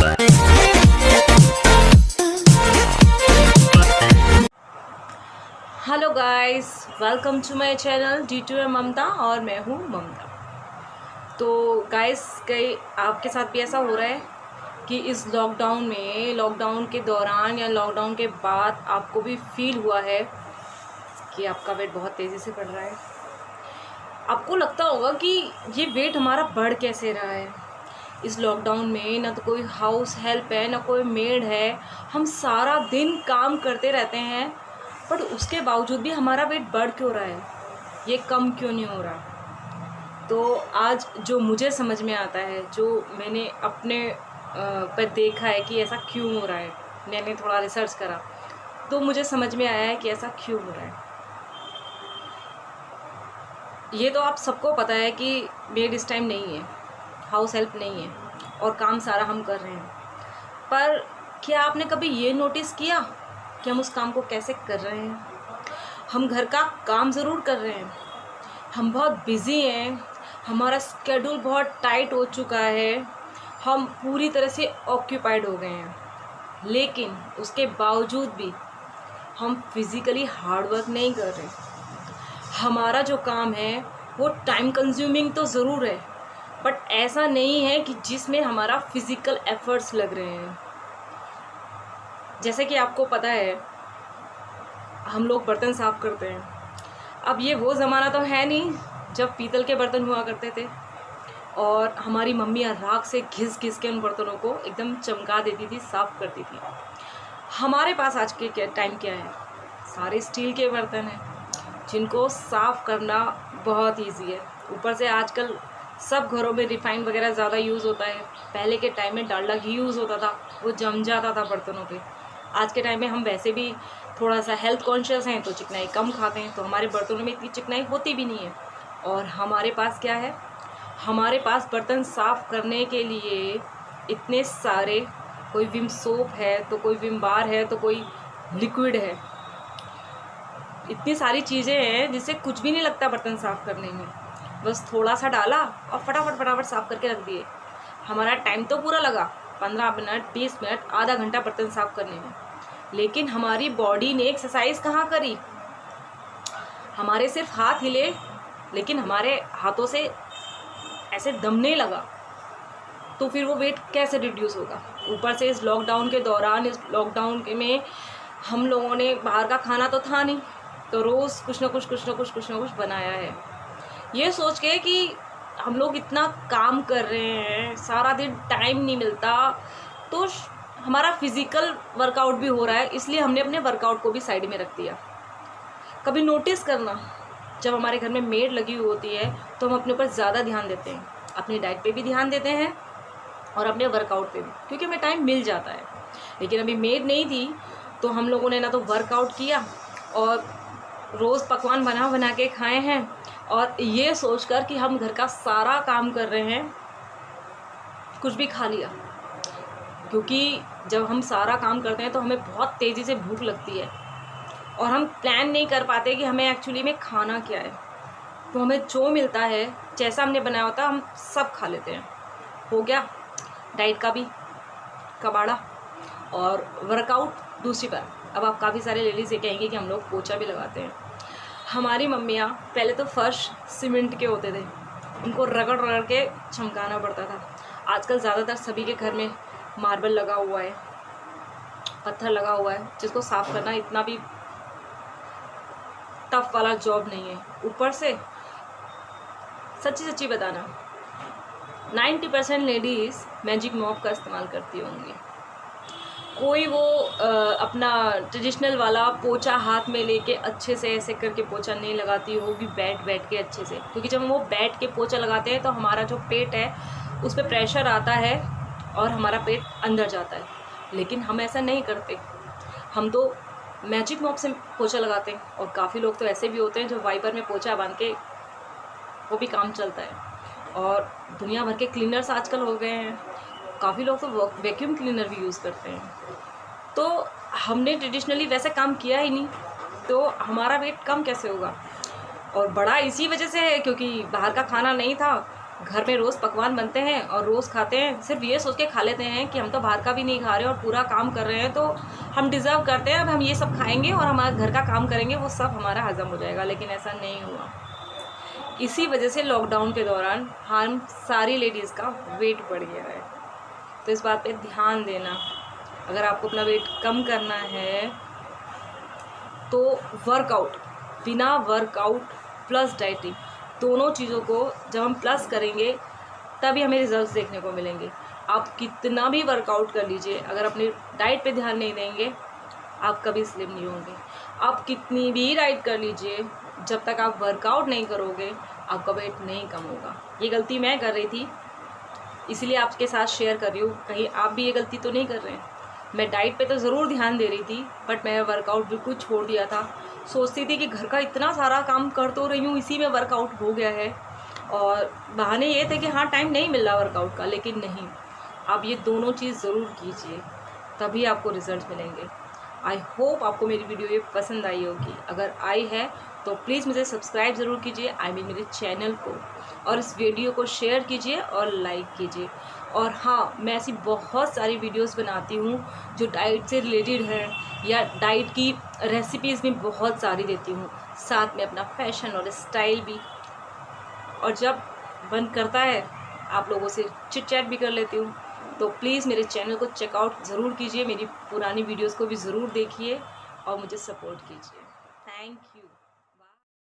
Hello guys, welcome to my channel D2M Mamta और मैं हूँ ममता। तो गाइस, कई आपके साथ भी ऐसा हो रहा है कि इस लॉकडाउन के दौरान या लॉकडाउन के बाद आपको भी फील हुआ है कि आपका वेट बहुत तेज़ी से बढ़ रहा है। आपको लगता होगा कि ये वेट हमारा बढ़ कैसे रहा है। इस लॉकडाउन में ना तो कोई हाउस हेल्प है, ना कोई मेड है, हम सारा दिन काम करते रहते हैं, बट उसके बावजूद भी हमारा वेट बढ़ क्यों रहा है, ये कम क्यों नहीं हो रहा। तो आज जो मुझे समझ में आता है, जो मैंने अपने पर देखा है कि ऐसा क्यों हो रहा है, मैंने थोड़ा रिसर्च करा तो मुझे समझ में आया है कि ऐसा क्यों हो रहा है। ये तो आप सबको पता है कि मेड इस टाइम नहीं है, हाउस हेल्प नहीं है और काम सारा हम कर रहे हैं, पर क्या आपने कभी ये नोटिस किया कि हम उस काम को कैसे कर रहे हैं। हम घर का काम ज़रूर कर रहे हैं, हम बहुत बिज़ी हैं, हमारा स्केड्यूल बहुत टाइट हो चुका है, हम पूरी तरह से ऑक्यूपाइड हो गए हैं, लेकिन उसके बावजूद भी हम फिज़िकली हार्ड वर्क नहीं कर रहे। हमारा जो काम है वो टाइम कंज्यूमिंग तो ज़रूर है, बट ऐसा नहीं है कि जिसमें हमारा फिज़िकल एफर्ट्स लग रहे हैं। जैसे कि आपको पता है, हम लोग बर्तन साफ़ करते हैं। अब ये वो ज़माना तो है नहीं जब पीतल के बर्तन हुआ करते थे और हमारी मम्मियाँ राख से घिस घिस के उन बर्तनों को एकदम चमका देती थी, साफ़ करती थी। हमारे पास आज के टाइम क्या है, सारे स्टील के बर्तन हैं जिनको साफ़ करना बहुत ईजी है। ऊपर से आजकल सब घरों में रिफाइंड वगैरह ज़्यादा यूज़ होता है। पहले के टाइम में डालडा घी यूज़ होता था, वो जम जाता था बर्तनों पे। आज के टाइम में हम वैसे भी थोड़ा सा हेल्थ कॉन्शियस हैं तो चिकनाई कम खाते हैं, तो हमारे बर्तनों में इतनी चिकनाई होती भी नहीं है। और हमारे पास क्या है, हमारे पास बर्तन साफ़ करने के लिए इतने सारे, कोई विम सोप है तो कोई विम बार है तो कोई लिक्विड है, इतनी सारी चीज़ें हैं जिससे कुछ भी नहीं लगता बर्तन साफ़ करने में। बस थोड़ा सा डाला और फटाफट साफ़ करके रख दिए। हमारा टाइम तो पूरा लगा 15 मिनट, 20 मिनट, आधा घंटा बर्तन साफ़ करने में, लेकिन हमारी बॉडी ने एक्सरसाइज कहाँ करी। हमारे सिर्फ हाथ हिले, लेकिन हमारे हाथों से ऐसे दम नहीं लगा, तो फिर वो वेट कैसे रिड्यूस होगा। ऊपर से इस लॉकडाउन के दौरान, इस लॉकडाउन के में हम लोगों ने बाहर का खाना तो था नहीं, तो रोज़ कुछ ना कुछ बनाया है, ये सोच के कि हम लोग इतना काम कर रहे हैं, सारा दिन टाइम नहीं मिलता, तो हमारा फिज़िकल वर्कआउट भी हो रहा है, इसलिए हमने अपने वर्कआउट को भी साइड में रख दिया। कभी नोटिस करना, जब हमारे घर में मेड लगी हुई होती है तो हम अपने ऊपर ज़्यादा ध्यान देते हैं, अपनी डाइट पे भी ध्यान देते हैं और अपने वर्कआउट पे भी, क्योंकि हमें टाइम मिल जाता है। लेकिन अभी मेड नहीं थी तो हम लोगों ने ना तो वर्कआउट किया और रोज़ पकवान बना के खाए हैं, और ये सोचकर कि हम घर का सारा काम कर रहे हैं, कुछ भी खा लिया। क्योंकि जब हम सारा काम करते हैं तो हमें बहुत तेज़ी से भूख लगती है और हम प्लान नहीं कर पाते कि हमें एक्चुअली में खाना क्या है, तो हमें जो मिलता है, जैसा हमने बनाया होता है, हम सब खा लेते हैं। हो गया डाइट का भी कबाड़ा और वर्कआउट दूसरी बार। अब आप काफ़ी सारे लेडीज़ ये कहेंगे कि हम लोग पोछा भी लगाते हैं। हमारी मम्मियाँ पहले तो फर्श सीमेंट के होते थे, उनको रगड़ रगड़ के चमकाना पड़ता था। आजकल ज़्यादातर सभी के घर में मार्बल लगा हुआ है, पत्थर लगा हुआ है, जिसको साफ़ करना इतना भी टफ वाला जॉब नहीं है। ऊपर से सच्ची बताना, 90% लेडीज़ मैजिक मॉप का इस्तेमाल करती होंगी। कोई वो अपना ट्रेडिशनल वाला पोछा हाथ में लेके अच्छे से ऐसे करके पोछा नहीं लगाती होगी, बैठ के अच्छे से, क्योंकि जब हम वो बैठ के पोछा लगाते हैं तो हमारा जो पेट है उस पर प्रेशर आता है और हमारा पेट अंदर जाता है। लेकिन हम ऐसा नहीं करते, हम तो मैजिक मॉप से पोछा लगाते हैं, और काफ़ी लोग तो ऐसे भी होते हैं जो वाइपर में पोछा बांध के वो भी काम चलता है। और दुनिया भर के क्लीनर्स आजकल हो गए हैं, काफ़ी लोग तो वैक्यूम क्लीनर भी यूज़ करते हैं। तो हमने ट्रेडिशनली वैसे काम किया ही नहीं, तो हमारा वेट कम कैसे होगा। और बड़ा इसी वजह से है क्योंकि बाहर का खाना नहीं था, घर में रोज़ पकवान बनते हैं और रोज़ खाते हैं, सिर्फ ये सोच के खा लेते हैं कि हम तो बाहर का भी नहीं खा रहे और पूरा काम कर रहे हैं तो हम डिज़र्व करते हैं, अब हम ये सब खाएंगे और हमारे घर का काम करेंगे, वो सब हमारा हज़म हो जाएगा। लेकिन ऐसा नहीं हुआ। इसी वजह से लॉकडाउन के दौरान हम सारी लेडीज़ का वेट बढ़ गया है। तो इस बात पे ध्यान देना। अगर आपको अपना वेट कम करना है तो वर्कआउट, बिना वर्कआउट प्लस डाइटिंग, दोनों चीज़ों को जब हम प्लस करेंगे तभी हमें रिजल्ट्स देखने को मिलेंगे। आप कितना भी वर्कआउट कर लीजिए, अगर अपनी डाइट पे ध्यान नहीं देंगे आप कभी स्लिम नहीं होंगे। आप कितनी भी डाइट कर लीजिए, जब तक आप वर्कआउट नहीं करोगे आपका वेट नहीं कम होगा। ये गलती मैं कर रही थी, इसीलिए आपके साथ शेयर कर रही हूँ, कहीं आप भी ये गलती तो नहीं कर रहे हैं। मैं डाइट पे तो ज़रूर ध्यान दे रही थी, बट मैं वर्कआउट बिल्कुल छोड़ दिया था। सोचती थी कि घर का इतना सारा काम कर तो रही हूँ, इसी में वर्कआउट हो गया है, और बहाने ये थे कि हाँ टाइम नहीं मिल रहा वर्कआउट का। लेकिन नहीं, आप ये दोनों चीज़ ज़रूर कीजिए, तभी आपको रिज़ल्ट मिलेंगे। आई होप आपको मेरी वीडियो ये पसंद आई होगी। अगर आई है तो प्लीज़ मुझे सब्सक्राइब ज़रूर कीजिए, आई मीन मेरे चैनल को, और इस वीडियो को शेयर कीजिए और लाइक कीजिए। और हाँ, मैं ऐसी बहुत सारी वीडियोस बनाती हूँ जो डाइट से रिलेटेड हैं, या डाइट की रेसिपीज़ भी बहुत सारी देती हूँ, साथ में अपना फैशन और स्टाइल भी। और जब मन करता है आप लोगों से चिट चैट भी कर लेती हूँ। तो प्लीज़ मेरे चैनल को चेकआउट ज़रूर कीजिए, मेरी पुरानी वीडियोस को भी ज़रूर देखिए और मुझे सपोर्ट कीजिए। Thank you.